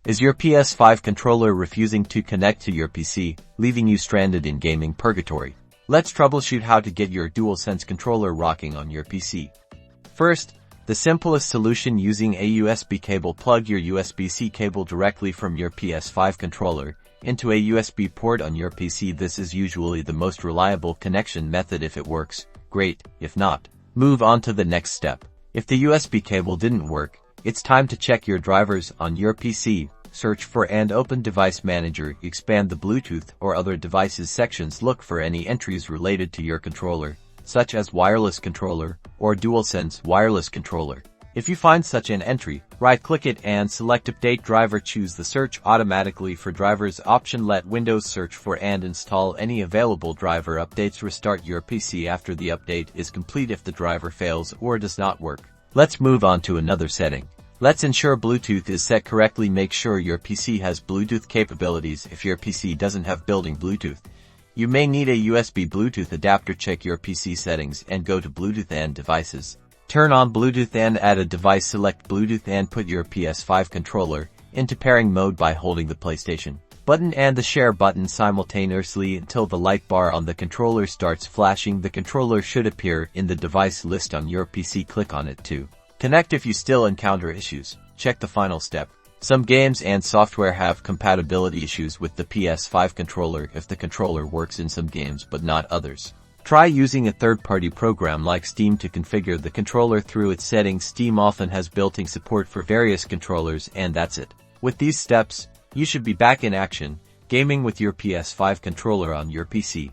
Is your PS5 controller refusing to connect to your PC, leaving you stranded in gaming purgatory? Let's troubleshoot how to get your DualSense controller rocking on your PC. First, the simplest solution using a USB cable. Plug your USB-C cable directly from your PS5 controller into a USB port on your PC. This is usually the most reliable connection method. If it works, great. If not, move on to the next step. If the USB cable didn't work, it's time to check your drivers on your PC. Search for and open Device Manager, expand the Bluetooth or other devices sections. Look for any entries related to your controller, such as wireless controller or DualSense wireless controller. If you find such an entry, right-click it and select Update Driver. Choose the Search Automatically for Drivers option. Let Windows search for and install any available driver updates. Restart your PC after the update is complete if the driver fails or does not work. Let's move on to another setting. Let's ensure Bluetooth is set correctly. Make sure your PC has Bluetooth capabilities. If your PC doesn't have built-in Bluetooth, you may need a USB Bluetooth adapter. Check your PC settings and go to Bluetooth and Devices. Turn on Bluetooth and add a device. Select Bluetooth and put your PS5 controller into pairing mode by holding the PlayStation button and the share button simultaneously until the light bar on the controller starts flashing. The controller should appear in the device list on your PC. Click on it to connect. If you still encounter issues, check the final step. Some games and software have compatibility issues with the PS5 controller. If the controller works in some games but not others, try using a third-party program like Steam to configure the controller through its settings. Steam often has built-in support for various controllers, and that's it. With these steps, you should be back in action, gaming with your PS5 controller on your PC.